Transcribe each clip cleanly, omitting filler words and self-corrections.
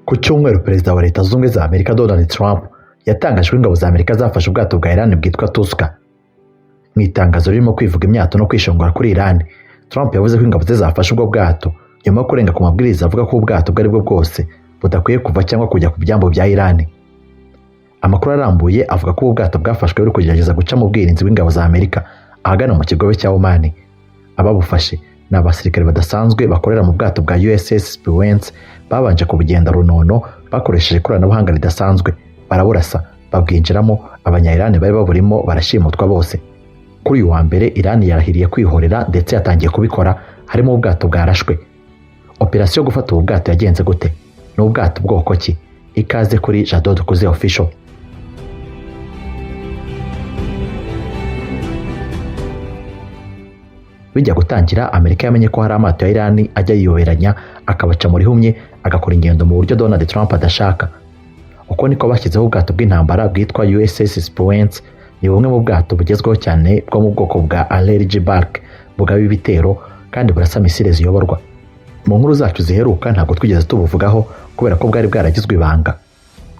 Ku cyumweru perezida wa Leta Zunze Ubumwe za Amerika Donald Trump yatangaje ko ingabo za Amerika zafashe ubwato bwa Iran bwitwa Tuska. Mu itangazo ririmo kwivuga imyato no kwishongora kuri Iran, Trump yavuze ko ingabo ze zafashe ubwo bwato nyuma yo kurenga ku mabwiriza avuga ko ubwato bwari bwo bwose budakwiye kuva cyangwa kujya ku byambo bya Iran. Amakuru arambuye avuga ko ubwato bwafashwe buri kugerageza guca mu bwirinzi bw'ingabo za Amerika ahagana mu kigobe cya Oman. Ababufashe ni abasirikare badasanzwe bakorera mu bwato bwa USS Spruance babanje kubugenda runono bakoresheje ikoranabuhanga ridasanzwe, baraburasa babwinjiramo. Abanya-Iran bari baburimo barashimutwa bose. Kuri uyu wa mbere Iran yarahiriye kwihorera ndetse yatangiye kubikora harimo ubwato bwarashwe. Operasiyo gufata ubu bwato yagenze gute? Ni ubwato bwoko ki? Ikaze kuri Jado Dukuze Official. Bijya gutangira, Amerika yamenye ko hari amato ya Iran ajya yiyoberanya akabaca muri humye agakora ingendo mu buryo Donald Trump adashaka. Uko niko bashyizeho ubwato bw'intambara bwitwa USS Spruance. Ni bumwe mu bwato bugezweho cyane bwo mu bwoko bwa Allergy Bark, bugaba ibitero kandi burasa misile ziyoborwa. Mu nkuru zacu ziheruka ntabwo twigeze tubuvugaho kubera ko bwari bwaragizwe ibanga.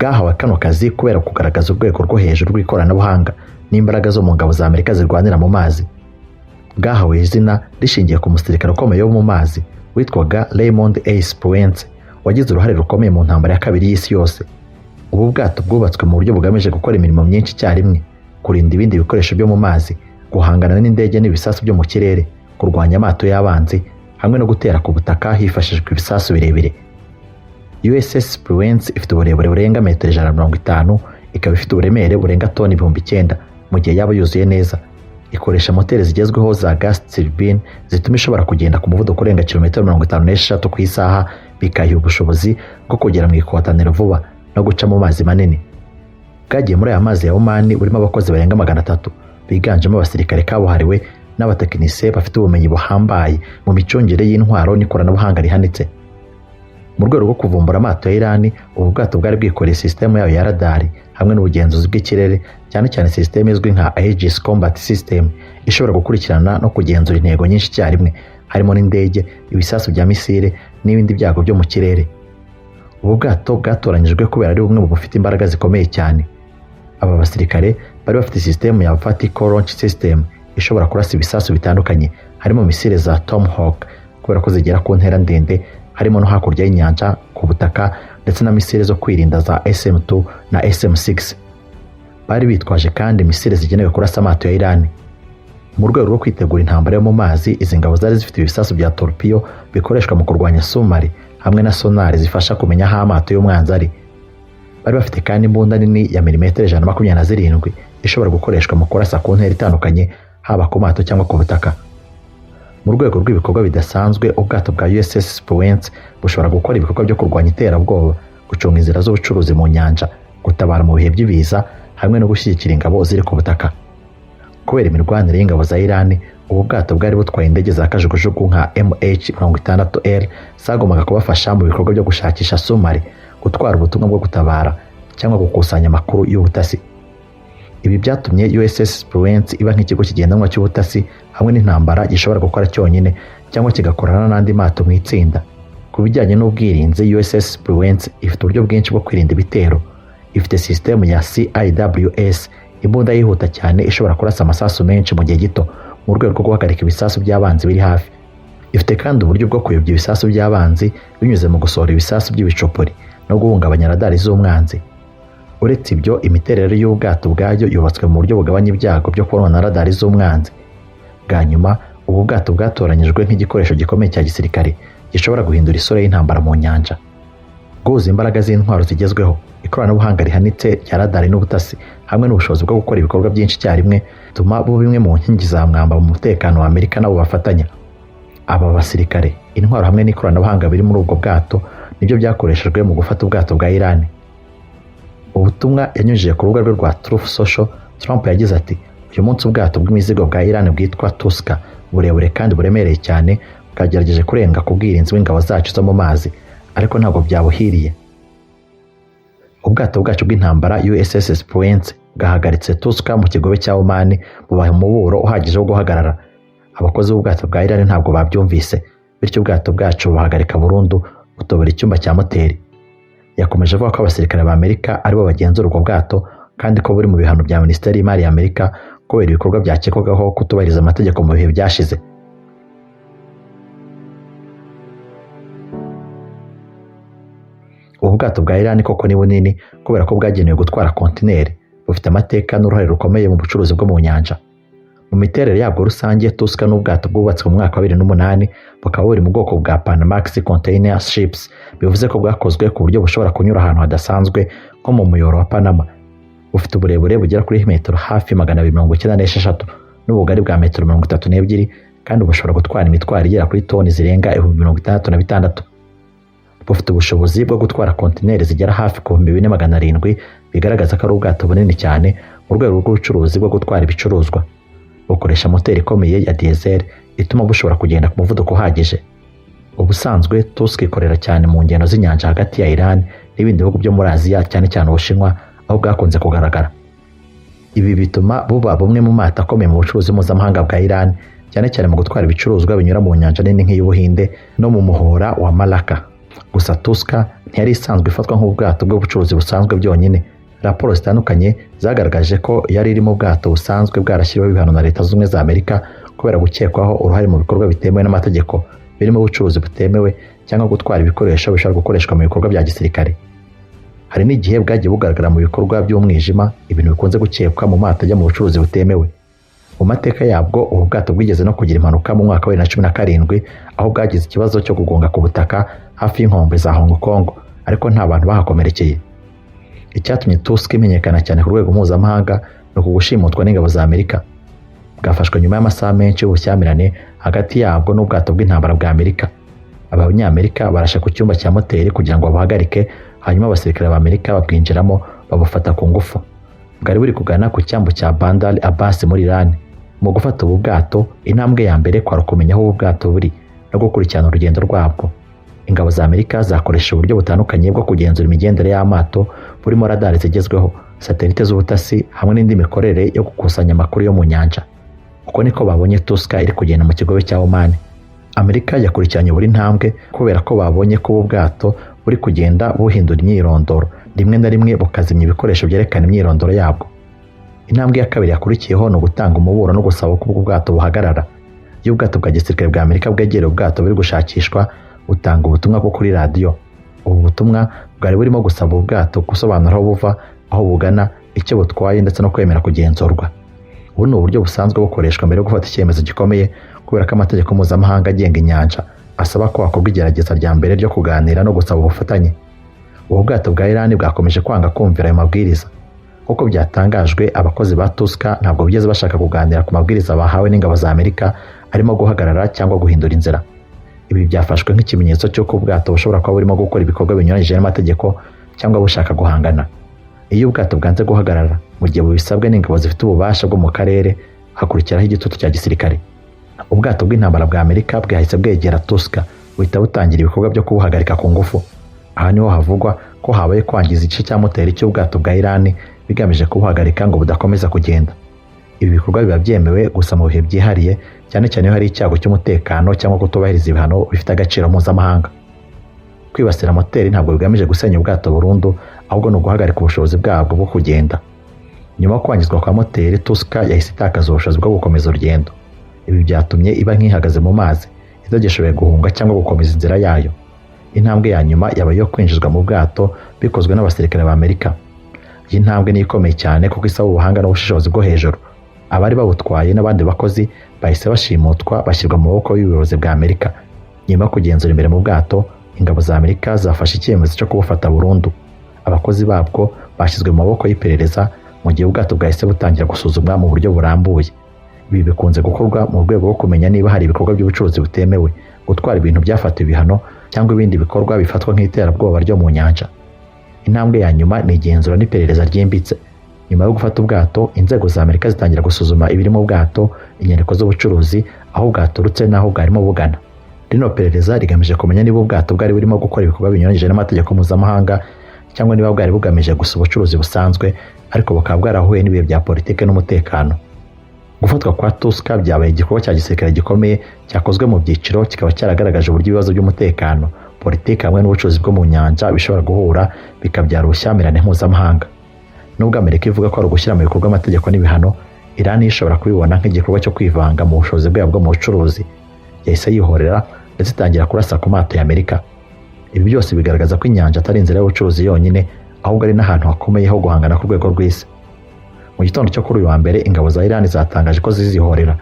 Bwahawe kano kazi kubera kugaragaza urwego rwo hejuru rw'ikoranabuhanga n'imbaraga zo mu ngabo za Amerika zirwanira mu mazi. Bwahawe izina rishingiye ku musirikare ukomeye wo mu mazi witwaga Raymond A. Spruance wagize uruhare rukomeye mu ntambara ya kabiri y'isi yose. Ubu bwato bwubatswe mu buryo bugamije gukora imirimo myinshi icyarimwe: kurinda ibindi bikoresho byo mu mazi, guhangana n'indege n'ibisasu byo mu kirere, kurwanya amato y'abanzi, hamwe no gutera ku butaka hifashishwa ibisasu birebire. USS Spruance ifite uburebure burenga metero 150, ikaba ifite uburemere burenga toni 9,000 mu gihe yaba yuzuye neza. Ikoresha moteri zigezweho za gas turbine zituma ishobora kugenda ku muvuduko urenga kilometero 56 ku isaha, bikayiha ubushobozi bwo kugera mu ikotaniro vuba no guca mu mazi manini. Bwagiye muri aya mazi ya Oman burimo abakozi barenga 300 biganjemo abasirikare kabuhariwe n'abatekinisiye bafite ubumenyi buhambaye mu micungire y'intwaro n'ikoranabuhanga rihanitse. Mu rwego rwo kuvumbura amato ya Iran, ubu bwato bwari bwikoreye sisitemu yayo ya radari hamwe n'ubugenzuzi bw'ikirere, cyane cyane sisitemu izwi nka Aegis Combat System ishobora gukurikirana no kugenzura intego nyinshi icyarimwe, harimo n'indege, ibisasu bya misile n'ibindi byago byo mu kirere. Ubu bwato bwatoranyijwe kubera ari bumwe mu bufite imbaraga zikomeye cyane. Aba basirikare bari bafite sisitemu ya Vertical Launch System ishobora kurasa ibisasu bitandukanye, harimo misile za Tomahawk kubera ko zigera ku ntera ndende, harimo no hakurya y'inyanja ku butaka, ndetse na misile zo kwirinda za SM2 na SM6. Bari bitwaje kandi misile zigenewe kurasa amato ya Iran. Mu rwego rwo kwitegura intambara yo mu mazi, izi ngabo zari zifite ibisasu bya torpedo bikoreshwa mu kurwanya submarine hamwe na sonari zifasha kumenya aho amato y'umwanzi ari. Bari bafite kandi imbunda nini ya milimetero 127 ishobora gukoreshwa mu kurasa ku ntera itandukanye, haba ku mato cyangwa ku butaka. Mu rwego rw'ibikorwa bidasanzwe, ubwato bwa USS Spruance bushobora gukora ibikorwa byo kurwanya iterabwoba, gucunga inzira z'ubucuruzi mu nyanja, gutabara mu bihe by'ibiza, hamwe no gushyigikira ingabo ziri ku butaka. Kubera imirwanire y'ingabo za Iran, ubu bwato bwari butwaye indege za kajugujugu nka MH-60L zagombaga kubafasha mu bikorwa byo gushakisha submarine, gutwara ubutumwa bwo gutabara cyangwa gukusanya amakuru y'ubutasi. Ibi byatumye USS Spruance iba nk'ikigo kigendanwa cy'ubutasi hamwe n'intambara gishobora gukora cyonyine cyangwa kigakorana n'andi mato mu itsinda. Ku bijyanye n'ubwirinzi, USS Spruance ifite uburyo bwinshi bwo kwirinda ibitero. Ifite sisitemu ya CIWS, imbunda yihuta cyane ishobora kurasa amasasu menshi mu gihe gito mu rwego rwo guhagarika ibisasu by'abanzi biri hafi. Ifite kandi uburyo bwo kuyobya ibisasu by'abanzi binyuze mu gusohora ibisasu by'ibicopori no guhungabanya radari z'umwanzi. Uretse ibyo, imiterere y'ubwato bwayo yubatswe mu buryo bugabanya ibyago byo kubonwa na radari z'umwanzi. Bwa nyuma, ubu bwato bwatoranyijwe nk'igikoresho gikomeye cya gisirikare gishobora guhindura isura y'intambara mu nyanja. Guhuza imbaraga z'intwaro zigezweho, ikoranabuhanga rihanitse rya radari n'ubutasi, hamwe n'ubushobozi bwo gukora ibikorwa byinshi icyarimwe, bituma buba bimwe mu nkingi za mwamba mu mutekano wa Amerika n'abo bafatanya. Aba basirikare, intwaro hamwe n'ikoranabuhanga biri muri ubwo bwato nibyo byakoreshejwe mu gufata ubwato bwa Iran. Ubutumwa yanyujije ku rubuga rwe rwa Truth Social, Trump yagize ati: "Uyu munsi ubwato bw'imizigo bwa Iran bwitwa Tuska, burebure kandi buremereye cyane, bwagerageje kurenga ku bwirinzi bw'ingabo zacu zo mu mazi, ariko ntabwo byabuhiriye." Ubwato bwacu bw'intambara USS Spruance bwahagaritse Tuska mu kigobe cya Oman, bubaha umuburo uhagije wo guhagarara. Abakozi b'ubwato bwa Iran ntabwo babyumvise, bityo ubwato bwacu buhagarika burundu butobera icyumba cya moteri. yakomeje avuga ko abasirikare ba Amerika aribo bagenzura ubwo bwato kandi ko buri mu bihano bya Minisiteri y'Imari ya Amerika kubera ibikorwa byakekwagaho kutubahiriza amategeko mu bihe byashize. Ubu bwato bwa Iran koko ni bunini kubera ko bwagenewe gutwara kontineri, bufite amateka n'uruhare rukomeye mu bucuruzi bwo mu nyanja. Mu miterere yabwo rusange, Tusk n'ubwato bwubatswe mu mwaka wa 2008 bukaba buri mu bwoko bwa Panamax container ships, bivuze ko bwakozwe ku buryo bushobora kunyura ahantu hadasanzwe nko mu muyoboro wa Panama. Bufite uburebure bugera kuri metero hafi 296 n'ubugari bwa metero 32 kandi bushobora gutwara imitwaro igera kuri toni zirenga 66,000. Bufite ubushobozi bwo gutwara kontineri zigera hafi ku 4,700, bigaragaza ko ari ubwato bunini cyane mu rwego rw'ubucuruzi bwo gutwara ibicuruzwa. Bukoresha moteri ikomeye ya diesel ituma bushobora kugenda ku muvuduko uhagije. Ubusanzwe Tusk ikorera cyane mu ngendo z'inyanja hagati ya Iran n'ibindi bihugu byo muri Aziya, cyane cyane Ubushinwa aho bwakunze kugaragara. Ibi bituma buba bumwe mu mato akomeye mu bucuruzi mpuzamahanga bwa Iran, cyane cyane mu gutwara ibicuruzwa binyura mu nyanja nini nk'iy'Ubuhinde no mu muhora wa Malacca. Gusa Tusk ntiyari isanzwe ifatwa nk'ubwato bw'ubucuruzi busanzwe byonyine. Raporo zitandukanye zagaragaje ko yari iri mu bwato busanzwe bwarashyiriweho ibihano na Leta Zunze Ubumwe za Amerika kubera gukekwaho uruhare mu bikorwa bitemewe n'amategeko birimo ubucuruzi butemewe cyangwa gutwara ibikoresho bishobora gukoreshwa mu bikorwa bya gisirikare. Hari n'igihe bwagiye bugaragara mu bikorwa by'umwijima, ibintu bikunze gukekwa mu mato ajya mu bucuruzi butemewe. Mu mateka yabwo, ubu bwato bwigeze no kugira impanuka mu mwaka wa 2017 aho bwagize ikibazo cyo kugonga ku butaka hafi y'inkombe za Hong Kong, ariko nta bantu bahakomerekeye. Icyatumye Tusk imenyekana cyane ku rwego mpuzamahanga ni ukugushimutwa n'ingabo za Amerika. Bwafashwe nyuma y'amasaha menshi y'ubushyamirane hagati yabwo n'ubwato bw'intambara bwa Amerika. Abanyamerika barashe ku cyumba cya moteri kugira ngo babuhagarike, hanyuma abasirikare ba Amerika babwinjiramo babufata ku ngufu. Bwari buri kugana ku cyambu cya Bandar Abbas muri Iran. Mu gufata ubu bwato, intambwe ya mbere kwari ukumenya aho ubu bwato buri no gukurikirana urugendo rwabwo. Ingabo za Amerika zakoresha uburyo butandukanye bwo kugenzura imigendere y'amato, burimo radar zigezweho, satelite z'ubutasi hamwe n'indi mikorere yo gukusanya amakuru yo mu nyanja. Uko niko babonye Tusk iri kugenda mu kigobe cya Oman. Amerika yakurikiranye buri ntambwe kubera ko babonye ko ubu bwato buri kugenda buhindura imyirondoro, rimwe na rimwe bukazimya ibikoresho byerekana imyirondoro yabwo. Intambwe ya kabiri yakurikiyeho ni ugutanga umuburo no gusaba ko ubwo bwato buhagarara. Iyo ubwato bwa gisirikare bwa Amerika bwegereye ubwato buri gushakishwa, butanga ubutumwa bwo kuri radiyo. Ubu butumwa bwari burimo gusaba ubwato gusobanura aho buva, aho bugana, icyo butwaye ndetse no kwemera kugenzurwa. Ubu ni uburyo busanzwe bukoreshwa mbere yo gufata icyemezo gikomeye kubera ko amategeko mpuzamahanga agenga inyanja asaba ko hakorwa igerageza rya mbere ryo kuganira no gusaba ubufatanye. Ubu bwato bwa Iran bwakomeje kwanga kumvira ayo mabwiriza. Kuko byatangajwe, abakozi ba Tusk ntabwo bigeze bashaka kuganira ku mabwiriza bahawe n'ingabo za Amerika arimo guhagarara cyangwa guhindura inzira. Ibi byafashwe nk'ikimenyetso cy'uko ubwato bushobora kuba burimo gukora ibikorwa binyuranyije n'amategeko cyangwa bushaka guhangana. Iyo ubwato bwanze guhagarara mu gihe bubisabwe n'ingabo zifite ububasha bwo mu karere, hakurikiraho igitutu cya gisirikare. Ubwato bw'intambara bwa Amerika bwahise bwegera Tusk, buhita butangira ibikorwa byo kubuhagarika ku ngufu. Aha niho havugwa ko habaye kwangiza igice cya moteri cy'ubwato bwa Iran bigamije kubuhagarika ngo budakomeza kugenda. Ibi bikorwa biba byemewe gusa mu bihe byihariye, cyane cyane iyo hari icyago cy'umutekano cyangwa kutubahiriza ibihano bifite agaciro mpuzamahanga. Kwibasira moteri ntabwo bigamije gusenya ubwato burundu, ahubwo ni uguhagarika ubushobozi bwabwo bwo kugenda. Nyuma yo kwangizwa kwa moteri, Tusk yahise itakaza ubushobozi bwo gukomeza urugendo. Ibi byatumye iba nk'ihagaze mu mazi, itagishoboye guhunga cyangwa gukomeza inzira yayo. Intambwe ya nyuma yabaye yo kwinjizwa mu bwato bikozwe n'abasirikare ba Amerika. Iyi ntambwe ni ikomeye cyane kuko isaba ubuhanga n'ubushishozi bwo hejuru. Abari babutwaye n'abandi bakozi bahise bashimutwa bashyirwa mu maboko y'ubuyobozi bwa Amerika. Nyuma yo kugenzura imbere mu bwato, ingabo za Amerika zafashe icyemezo cyo kubufata burundu. Abakozi babwo bashyizwe mu maboko y'iperereza mu gihe ubwato bwahise butangira gusuzumwa mu buryo burambuye. Ibi bikunze gukorwa mu rwego rwo kumenya niba hari ibikorwa by'ubucuruzi butemewe, gutwara ibintu byafatiwe ibihano cyangwa ibindi bikorwa bifatwa nk'iterabwoba ryo mu nyanja. Intambwe ya nyuma ni igenzura n'iperereza ryimbitse. Nyuma yo gufata ubwato, inzego za Amerika zitangira gusuzuma ibiri mu bwato, inyandiko z'ubucuruzi, aho bwaturutse n'aho bwarimo bugana. Rino perereza rigamije kumenya niba ubwato bwari burimo gukora ibikorwa binyuranyije n'amategeko mpuzamahanga cyangwa niba bwari bugamije gusa ubucuruzi busanzwe ariko bukaba bwarahuye n'ibihe bya politike n'umutekano. Gufatwa kwa Tusk byabaye igikorwa cya gisirikare gikomeye cyakozwe mu byiciro, kikaba cyaragaragaje uburyo ibibazo by'umutekano politiki hamwe n'ubucuruzi bwo mu nyanja bishobora guhura bikabyara ubushyamirane mpuzamahanga. Nubwo Amerika ivuga ko ari ugushyira mu bikorwa amategeko n'ibihano, Iran ishobora kubibona nk'igikorwa cyo kwivanga mu bushobozi bwabo bwo mu bucuruzi. Yahise yihorera ndetse itangira kurasa ku mato y'Amerika. Ibi byose bigaragaza ko inyanja atari inzira y'ubucuruzi yonyine, ahubwo ari n'ahantu hakomeye ho guhangana ku rwego rw'isi. Mu gitondo cyo kuri uyu wa mbere, ingabo za Iran zatangaje ko zizihorera.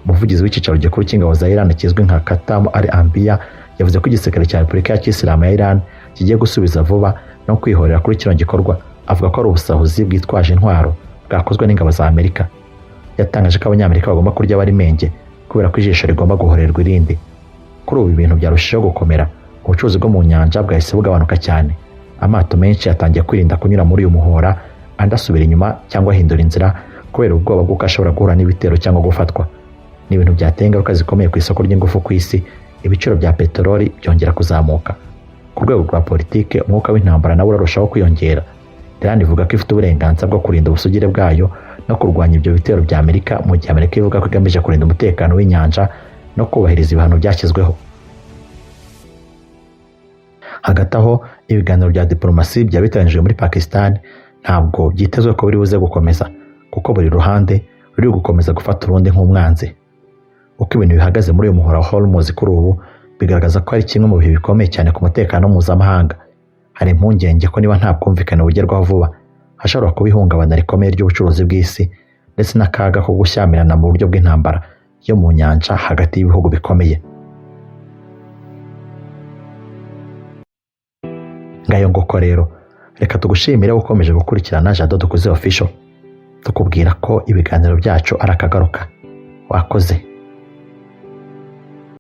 Umuvugizi w'icyicaro gikuru cy'ingabo za Iran kizwi nka Qatam al-Anbiya yavuze ko igisirikare cya Repubulika ya Kisilamu ya Iran kigiye gusubiza vuba no kwihorera kuri kino gikorwa. Avuga ko ari ubusahuzi bwitwaje intwaro bwakozwe n'ingabo za Amerika. Yatangaje ko abanyamerika bagomba kurya bari menge kubera ko ijisho rigomba guhorerwa irindi. Kuri ubu ibintu byarushijeho gukomera. Ubucuruzi bwo mu nyanja bwahise bugabanuka cyane. Amato menshi yatangiye kwirinda kunyura muri uyu muhora, andi asubira inyuma cyangwa ahindura inzira kubera ubwoba bw'uko ashobora guhura n'ibitero cyangwa gufatwa. Ni ibintu byateye ingaruka zikomeye ku isoko ry'ingufu ku isi. Ibiciro bya peteroli byongera kuzamuka. Ku rwego rwa politike, umwuka w'intambara nawo urarushaho kwiyongera. Iran ivuga ko ifite uburenganzira bwo kurinda ubusugire bwayo no kurwanya ibyo bitero bya Amerika, mu gihe Amerika ivuga ko igamije kurinda umutekano w'inyanja no kubahiriza ibihano byashyizweho. Hagati aho, ibiganiro bya diplomasi byabitangirijwe muri Pakistan ntabwo byitezwe ko biri buze gukomeza, kuko buri ruhande ruri gukomeza gufata urundi nk'umwanzi. Uko ibintu bihagaze muri uyu muhora wa Hormuz kuri ubu bigaragaza ko ari kimwe mu bihe bikomeye cyane ku mutekano mpuzamahanga. Hari impungenge ko niba nta bwumvikane bugerwaho vuba, hashobora kuba ihungabana rikomeye ry'ubucuruzi bw'isi ndetse n'akaga ko gushyamirana mu buryo bw'intambara yo mu nyanja hagati y'ibihugu bikomeye. Ngayo ngoko rero, reka tugushimire ukomeje gukurikirana Jado Dukuze Official, tukubwira ko ibiganiro byacu ari akagaruka. Wakoze.